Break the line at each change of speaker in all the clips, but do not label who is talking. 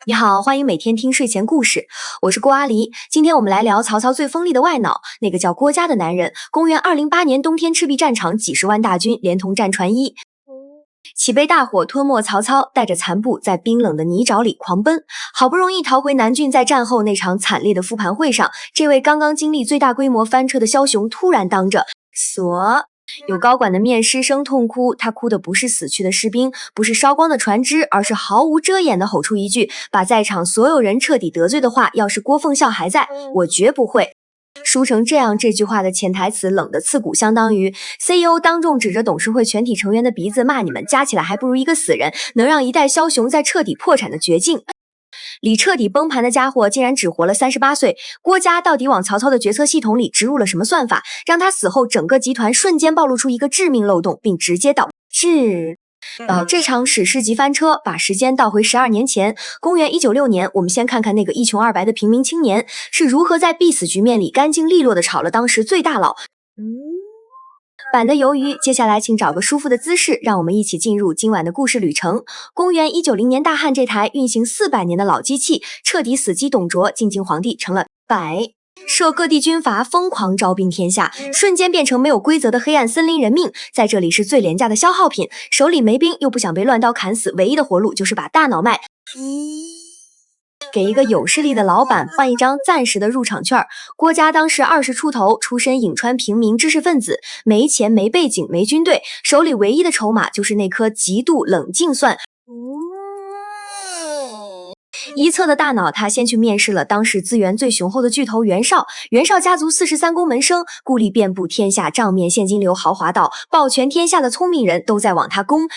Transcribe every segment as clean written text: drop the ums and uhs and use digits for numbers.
你好，欢迎每天听睡前故事，我是郭阿狸。今天我们来聊曹操最锋利的外脑，那个叫郭嘉的男人。公元208年冬天，赤壁战场几十万大军连同战船起被大火吞没曹操，带着残部在冰冷的泥沼里狂奔，好不容易逃回南郡。在战后那场惨烈的复盘会上，这位刚刚经历最大规模翻车的枭雄突然当着有高管的面失声痛哭，他哭的不是死去的士兵，不是烧光的船只，而是毫无遮掩地吼出一句把在场所有人彻底得罪的话：要是郭奉孝还在，我绝不会输成这样。这句话的潜台词冷得刺骨，相当于 CEO 当众指着董事会全体成员的鼻子骂你们，加起来还不如一个死人，能让一代枭雄在彻底破产的绝境里彻底崩盘的家伙竟然只活了38岁。郭嘉到底往曹操的决策系统里植入了什么算法，让他死后整个集团瞬间暴露出一个致命漏洞，并直接导致这场史诗级翻车。把时间倒回12年前，公元196年，我们先看看那个一穷二白的平民青年是如何在必死局面里干净利落地炒了当时最大佬版的鱿鱼。接下来请找个舒服的姿势，让我们一起进入今晚的故事旅程。公元190年大汉，这台运行400年的老机器彻底死机董卓，晋晋皇帝成了设各地军阀疯狂招兵天下，瞬间变成没有规则的黑暗森林人命，在这里是最廉价的消耗品。手里没兵又不想被乱刀砍死，唯一的活路就是把大脑卖给一个有势力的老板，换一张暂时的入场券。郭嘉当时20出头，出身颍川平民知识分子，没钱没背景没军队，手里唯一的筹码就是那颗极度冷静算一侧的大脑。他先去面试了当时资源最雄厚的巨头袁绍。袁绍家族43公门生，故吏遍布天下，账面现金流豪华到抱拳天下的聪明人都在往他攻。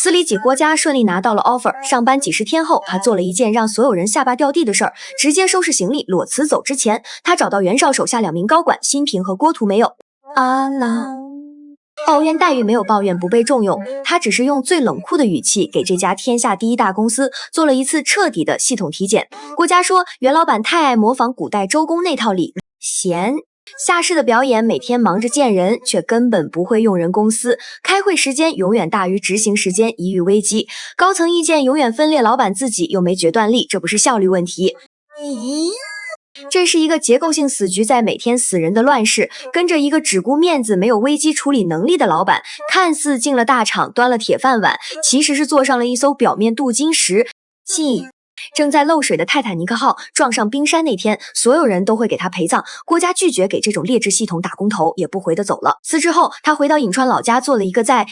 司礼己郭嘉顺利拿到了 offer， 上班几十天后，他做了一件让所有人下巴掉地的事儿，直接收拾行李裸辞走。之前他找到袁绍手下2名高管辛平和郭图，没有抱怨待遇，没有抱怨不被重用，他只是用最冷酷的语气给这家天下第一大公司做了一次彻底的系统体检。郭嘉说，袁老板太爱模仿古代周公那套理闲下士的表演，每天忙着见人，却根本不会用人公司，开会时间永远大于执行时间，一遇危机，高层意见永远分裂，老板自己又没决断力，这不是效率问题，这是一个结构性死局。在每天死人的乱世，跟着一个只顾面子没有危机处理能力的老板，看似进了大厂端了铁饭碗，其实是坐上了一艘表面镀金石正在漏水的泰坦尼克号撞上冰山那天，所有人都会给他陪葬。郭嘉拒绝给这种劣质系统打工头，也不回的走了。辞职后，他回到颍川老家，做了一个在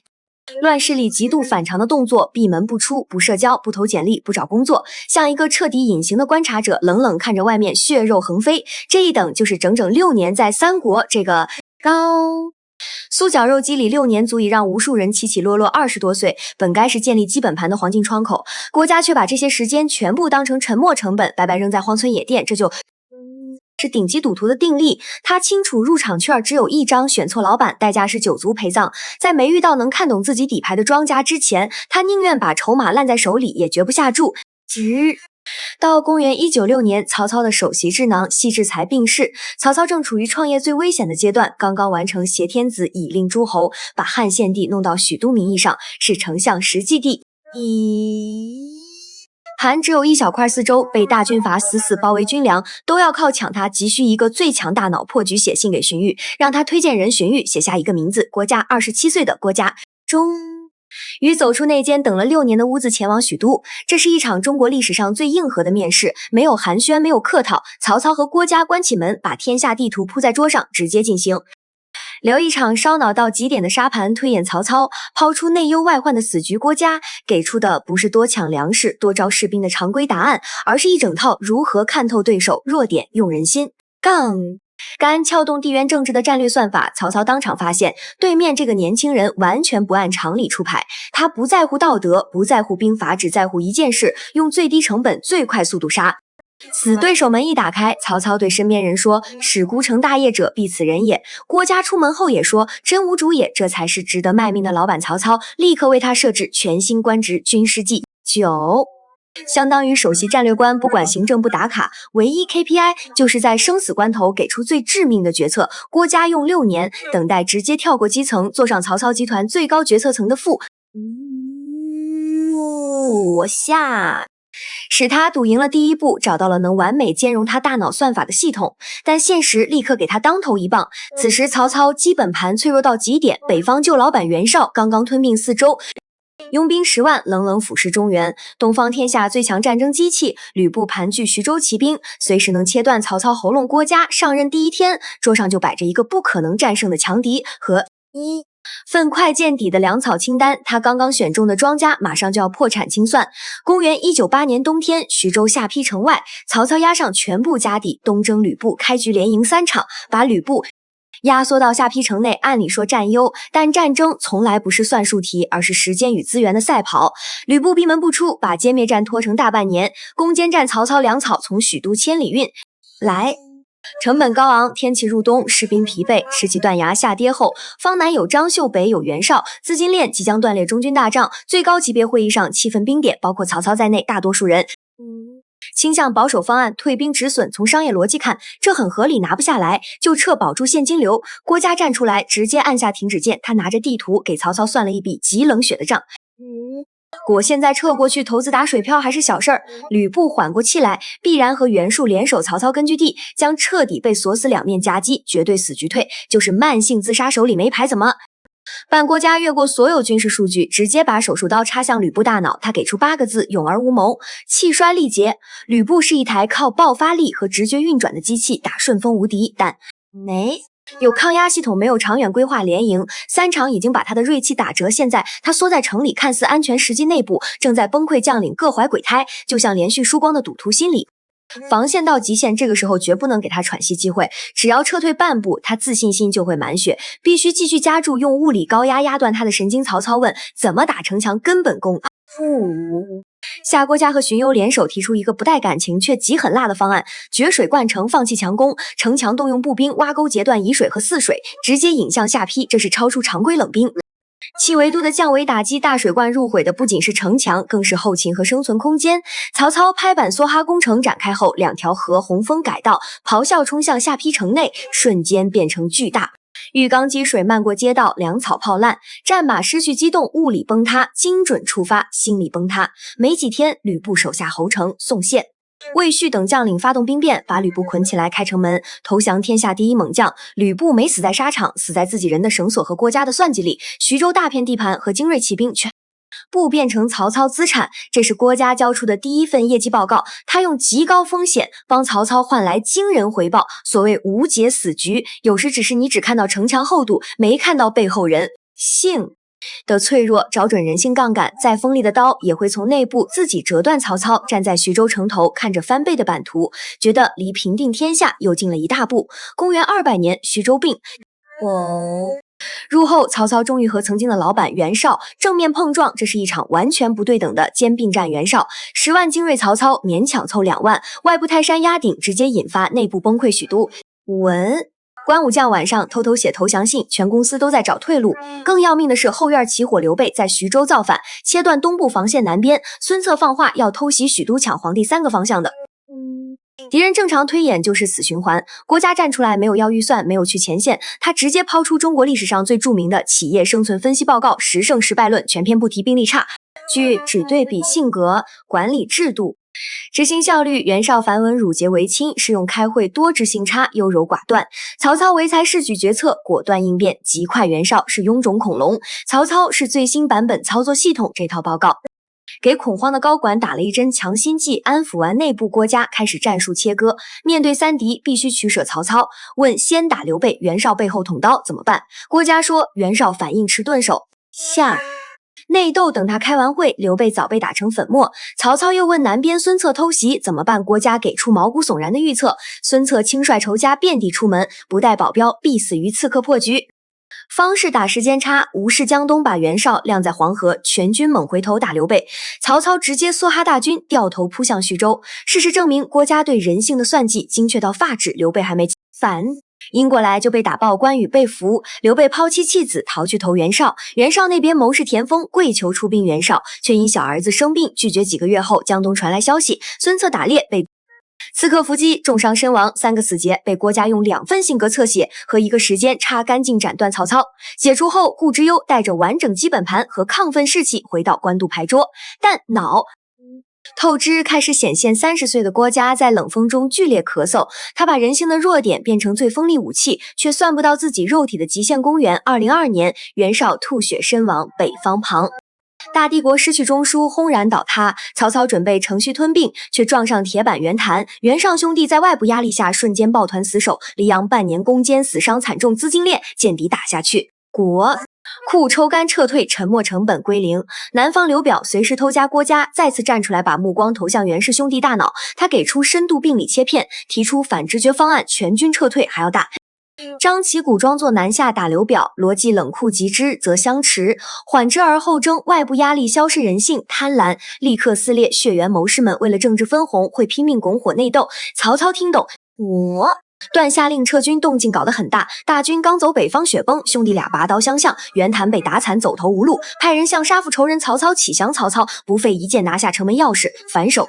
乱世里极度反常的动作，闭门不出，不社交，不投简历，不找工作，像一个彻底隐形的观察者，冷冷看着外面血肉横飞。这一等就是整整6年。在三国这个酥绞肉机里，6年足以让无数人起起落落。20多岁本该是建立基本盘的黄金窗口，郭嘉却把这些时间全部当成沉没成本，白白扔在荒村野店。这就是顶级赌徒的定力。他清楚入场券只有1张，选错老板代价是9族陪葬。在没遇到能看懂自己底牌的庄家之前，他宁愿把筹码烂在手里，也绝不下注。到公元196年，曹操的首席智囊戏志才病逝，曹操正处于创业最危险的阶段，刚刚完成挟天子以令诸侯，把汉献帝弄到许都名义上，是丞相实际地。韩只有一小块四周，被大军阀死死包围，军粮都要靠抢，他急需一个最强大脑，破局写信给荀彧，让他推荐人。荀彧写下一个名字，郭嘉。27岁的郭嘉终于走出那间等了6年的屋子，前往许都。这是一场中国历史上最硬核的面试，没有寒暄，没有客套。曹操和郭嘉关起门，把天下地图铺在桌上，直接进行留一场烧脑到极点的沙盘推演。曹操抛出内忧外患的死局，郭嘉给出的不是多抢粮食、多招士兵的常规答案，而是一整套如何看透对手弱点、用人心干撬动地缘政治的战略算法。曹操当场发现，对面这个年轻人完全不按常理出牌，他不在乎道德，不在乎兵法，只在乎一件事：用最低成本、最快速度杀死对手。门一打开，曹操对身边人说：“使孤成大业者，必此人也。”郭嘉出门后也说：“真无主也，这才是值得卖命的老板。”曹操立刻为他设置全新官职军师祭9，相当于首席战略官，不管行政不打卡，唯一 KPI 就是在生死关头给出最致命的决策。郭嘉用6年等待，直接跳过基层，坐上曹操集团最高决策层的使他赌赢了第一步，找到了能完美兼容他大脑算法的系统。但现实立刻给他当头一棒。此时曹操基本盘脆弱到极点，北方旧老板袁绍刚刚吞并四周，拥兵10万，冷冷俯视中原。东方天下最强战争机器吕布盘踞徐州骑兵，随时能切断曹操喉咙。郭嘉上任第一天，桌上就摆着一个不可能战胜的强敌和一份快见底的粮草清单。他刚刚选中的庄家马上就要破产清算。公元198年冬天，徐州下邳城外，曹操押上全部家底，东征吕布，开局连赢3场，把吕布压缩到下邳城内。按理说占优，但战争从来不是算术题，而是时间与资源的赛跑。吕布闭门不出，把歼灭战拖成大半年。攻坚战，曹操粮草从许都千里运来，成本高昂，天气入冬，士兵疲惫，吃起断崖下跌后，方南有张绣，北有袁绍，资金链即将断裂。中军大帐最高级别会议上，气氛冰点，包括曹操在内，大多数人倾向保守方案，退兵止损。从商业逻辑看，这很合理，拿不下来就撤，保住现金流。郭嘉站出来，直接按下停止键。他拿着地图给曹操算了一笔极冷血的账。果现在撤过去，投资打水漂还是小事儿。吕布缓过气来，必然和袁术联手曹操根据地，将彻底被锁死两面夹击，绝对死局退。就是慢性自杀，手里没牌怎么办？郭嘉越过所有军事数据，直接把手术刀插向吕布大脑。他给出8个字：勇而无谋，气衰力竭。吕布是一台靠爆发力和直觉运转的机器，打顺风无敌，但有抗压系统，没有长远规划，连赢3场已经把他的锐气打折。现在他缩在城里，看似安全，实际内部正在崩溃，将领各怀鬼胎，就像连续输光的赌徒心理防线到极限。这个时候绝不能给他喘息机会，只要撤退半步，他自信心就会满血，必须继续加注，用物理高压压断他的神经。曹操问怎么打城墙，根本攻不下。郭嘉和荀攸联手提出一个不带感情却极狠辣的方案：决水灌城，放弃强攻，城墙动用步兵挖沟截断沂水和泗水，直接引向下邳。这是超出常规冷兵7维度的降维打击。大水灌入毁的不仅是城墙，更是后勤和生存空间。曹操拍板梭哈工程展开后，2条河洪峰改道，咆哮冲向下邳城内，瞬间变成巨大浴缸积水漫过街道，粮草泡烂，战马失去机动，物理崩塌，精准触发，心理崩塌。没几天，吕布手下侯成、宋宪、魏续等将领发动兵变，把吕布捆起来开城门，投降天下第一猛将。吕布没死在沙场，死在自己人的绳索和郭嘉的算计里。徐州大片地盘和精锐骑兵全部变成曹操资产，这是郭嘉交出的第一份业绩报告。他用极高风险帮曹操换来惊人回报。所谓无解死局，有时只是你只看到城墙厚度，没看到背后人性的脆弱。找准人性杠杆，再锋利的刀也会从内部自己折断。曹操站在徐州城头，看着翻倍的版图，觉得离平定天下又近了一大步。公元200年，徐州并入后，曹操终于和曾经的老板袁绍正面碰撞，这是一场完全不对等的兼并战。袁绍10万精锐，曹操勉强凑2万，外部泰山压顶，直接引发内部崩溃。许都关武将晚上偷偷写投降信，全公司都在找退路。更要命的是，后院起火，刘备在徐州造反，切断东部防线南边。孙策放话要偷袭许都，抢皇帝3个方向的敌人。正常推演就是死循环。郭嘉站出来，没有要预算，没有去前线，他直接抛出中国历史上最著名的企业生存分析报告10胜10败论，全篇不提兵力差距，只对比性格、管理制度、执行效率。袁绍繁文缛节为轻，是用开会多执行差，优柔寡断。曹操唯才是举决策，果断应变，极快。袁绍是臃肿恐龙，曹操是最新版本操作系统。这套报告给恐慌的高管打了一针强心剂，安抚完内部，郭嘉开始战术切割。面对3敌，必须取舍。曹操问先打刘备，袁绍背后捅刀怎么办？郭嘉说袁绍反应迟，顿手下内斗。等他开完会，刘备早被打成粉末。曹操又问南边孙策偷袭怎么办？郭嘉给出毛骨悚然的预测：孙策轻率仇家，遍地出门，不带保镖，必死于刺客破局。方式打时间差，无视江东，把袁绍晾在黄河，全军猛回头打刘备。曹操直接梭哈大军，掉头扑向徐州。事实证明，郭嘉对人性的算计精确到发指。刘备还没反应过来就被打爆，关羽被俘。刘备抛妻弃子，逃去投袁绍。袁绍那边谋士田丰跪求出兵，袁绍却因小儿子生病拒绝。几个月后，江东传来消息，孙策打猎被刺客伏击，重伤身亡，3个死节被郭嘉用2份性格侧写和1个时间差干净斩断。曹操解除后，顾之忧带着完整基本盘和亢奋士气回到官渡牌桌，但脑透支开始显现，30岁的郭嘉在冷风中剧烈咳嗽，他把人性的弱点变成最锋利武器，却算不到自己肉体的极限。公元202年，袁绍吐血身亡，北方旁。大帝国失去中枢，轰然倒塌。曹操准备乘虚吞并，却撞上铁板袁谭。袁尚兄弟在外部压力下瞬间抱团死守，黎阳半年攻坚，死伤惨重，资金链见底打下去。国库抽干撤退，沉没成本归零。南方刘表随时偷家，郭嘉再次站出来，把目光投向袁氏兄弟大脑。他给出深度病理切片，提出反直觉方案，全军撤退还要打。张齐古装作南下打刘表，逻辑冷酷极之，则相持，缓之而后征。外部压力消逝人性，贪婪立刻撕裂。血缘谋士们为了政治分红，会拼命拱火内斗。曹操听懂，段下令撤军，动静搞得很大。大军刚走，北方雪崩，兄弟俩拔刀相向，袁谭被打惨，走投无路，派人向杀父仇人曹操启降。曹操不费一箭拿下城门钥匙，反手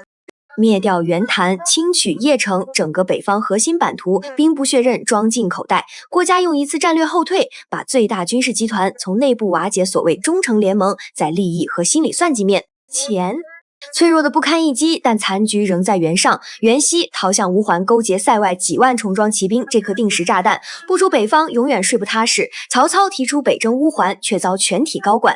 灭掉袁谭，轻取邺城，整个北方核心版图兵不血刃装进口袋。郭嘉用一次战略后退，把最大军事集团从内部瓦解，所谓忠诚联盟，在利益和心理算计面前脆弱的不堪一击，但残局仍在袁尚。袁熙逃向乌桓，勾结塞外几万重装骑兵，这颗定时炸弹不出北方，永远睡不踏实。曹操提出北征乌桓，却遭全体高管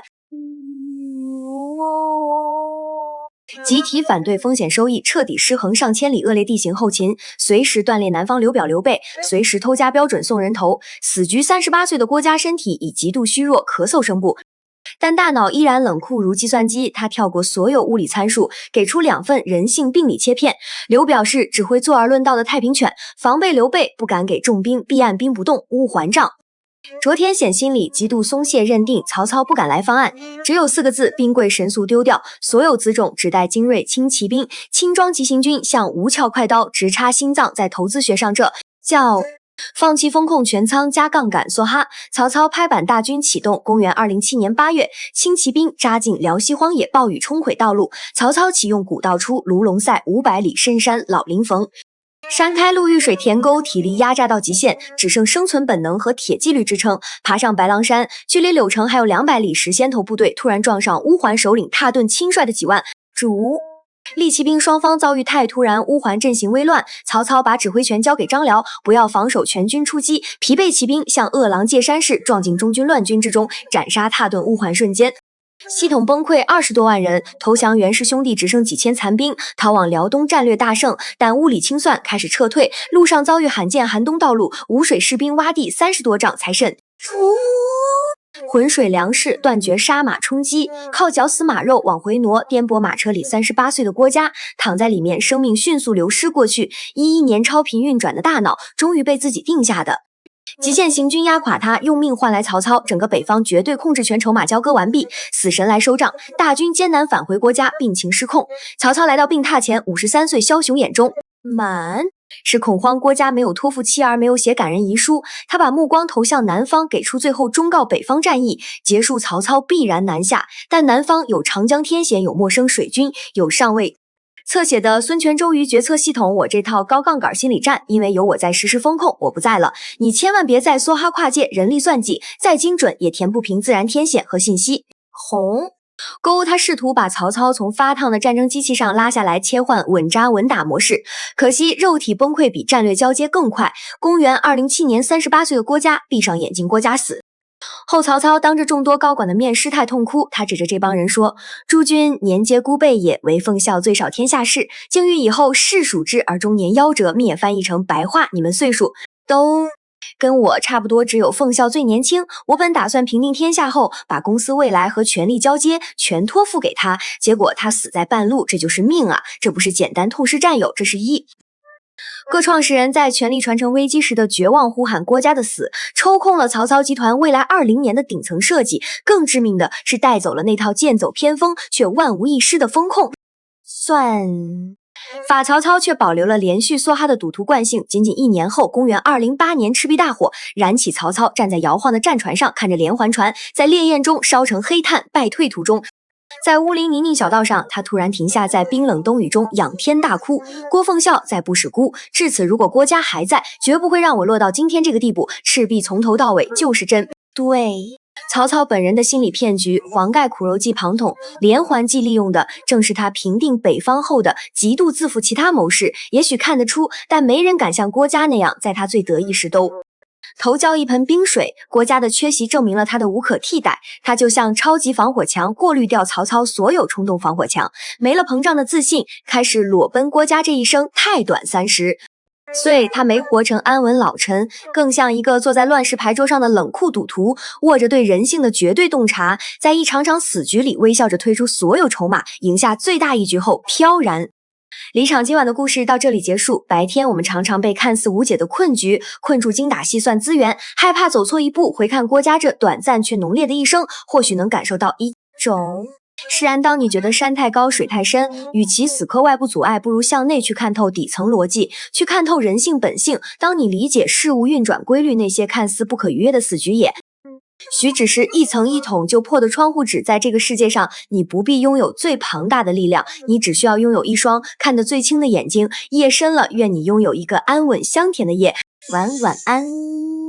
集体反对，风险收益彻底失衡。上千里恶劣地形，后勤随时锻炼南方刘表刘备，随时偷家标准送人头。死局38岁的郭嘉身体已极度虚弱，咳嗽声部，但大脑依然冷酷如计算机。他跳过所有物理参数，给出2份人性病理切片。刘表是只会坐而论道的太平犬，防备刘备不敢给重兵，避按兵不动，乌桓帐。卓天显心里极度松懈，认定曹操不敢来方案，只有4个字：兵贵神速丢掉。所有辎重只带精锐轻骑兵，轻装急行军像无鞘快刀，直插心脏。在投资学上，这叫放弃风控全仓加杠杆梭哈。曹操拍板，大军启动。公元207年8月，轻骑兵扎进辽西荒野，暴雨冲毁道路。曹操启用古道出卢龙塞500里深山老林逢。山开路遇水填沟，体力压榨到极限，只剩生存本能和铁纪律支撑。爬上白狼山，距离柳城还有200里时，先头部队突然撞上乌桓首领蹋顿亲率的几万利骑兵，双方遭遇太突然，乌桓阵型微乱。曹操把指挥权交给张辽，不要防守，全军出击。疲惫骑兵像饿狼借山势，撞进中军乱军之中，斩杀蹋顿乌桓。瞬间系统崩溃，20多万人投降，袁氏兄弟只剩几千残兵，逃往辽东，战略大胜。但物理清算，开始撤退，路上遭遇罕见寒冬道路，无水士兵挖地30多丈才渗浑水粮食，断绝杀马冲击，靠绞死马肉往回挪。颠簸马车里38岁的郭嘉躺在里面，生命迅速流失。过去11年超频运转的大脑，终于被自己定下的极限行军压垮他，用命换来曹操。整个北方绝对控制权筹码交割完毕，死神来收账。大军艰难返回郭嘉，病情失控。曹操来到病榻前，53岁枭雄眼中满是恐慌。郭嘉没有托付妻儿，没有写感人遗书，他把目光投向南方，给出最后忠告：北方战役结束，曹操必然南下，但南方有长江天险，有陌生水军，有上尉侧写的孙权周瑜决策系统。我这套高杠杆心理战，因为有我在实时风控，我不在了，你千万别再梭哈跨界，人力算计再精准也填不平自然天险和信息红勾。他试图把曹操从发烫的战争机器上拉下来，切换稳扎稳打模式，可惜肉体崩溃比战略交接更快。公元207年，38岁的郭嘉闭上眼睛，郭嘉死后，曹操当着众多高管的面失态痛哭，他指着这帮人说：诸君年皆孤辈也，唯奉孝最少天下事。靖欲以后，士属之而终年夭折。灭翻译成白话，你们岁数都跟我差不多，只有奉孝最年轻。我本打算平定天下后，把公司未来和权力交接全托付给他，结果他死在半路，这就是命啊！这不是简单痛失战友，这是各创始人在权力传承危机时的绝望呼喊。郭嘉的死抽空了曹操集团未来20年的顶层设计，更致命的是带走了那套剑走偏锋却万无一失的风控算法。曹操却保留了连续梭哈的赌徒惯性。仅仅1年后，公元208年，赤壁大火燃起，曹操站在摇晃的战船上，看着连环船在烈焰中烧成黑炭，败退途中。在乌林泥泞小道上，他突然停下，在冰冷冬雨中仰天大哭。郭奉孝在不使孤，至此如果郭嘉还在，绝不会让我落到今天这个地步。赤壁从头到尾就是真对。曹操本人的心理骗局，黄盖苦肉计庞统连环计利用的正是他平定北方后的极度自负其他谋士。也许看得出，但没人敢像郭嘉那样，在他最得意时都投浇一盆冰水。郭嘉的缺席证明了他的无可替代，他就像超级防火墙，过滤掉曹操所有冲动防火墙，没了膨胀的自信，开始裸奔。郭嘉这一生太短，30岁，他没活成安稳老臣，更像一个坐在乱世牌桌上的冷酷赌徒，握着对人性的绝对洞察，在一场场死局里微笑着推出所有筹码，赢下最大一局后飘然离场。今晚的故事到这里结束。白天我们常常被看似无解的困局困住，精打细算资源，害怕走错一步。回看郭嘉这短暂却浓烈的一生，或许能感受到一种释然。当你觉得山太高水太深，与其死磕外部阻碍，不如向内去看透底层逻辑，去看透人性本性。当你理解事物运转规律，那些看似不可逾越的死局也许只是一层一捅就破的窗户纸。在这个世界上，你不必拥有最庞大的力量，你只需要拥有一双看得最清的眼睛。夜深了，愿你拥有一个安稳香甜的夜。晚安。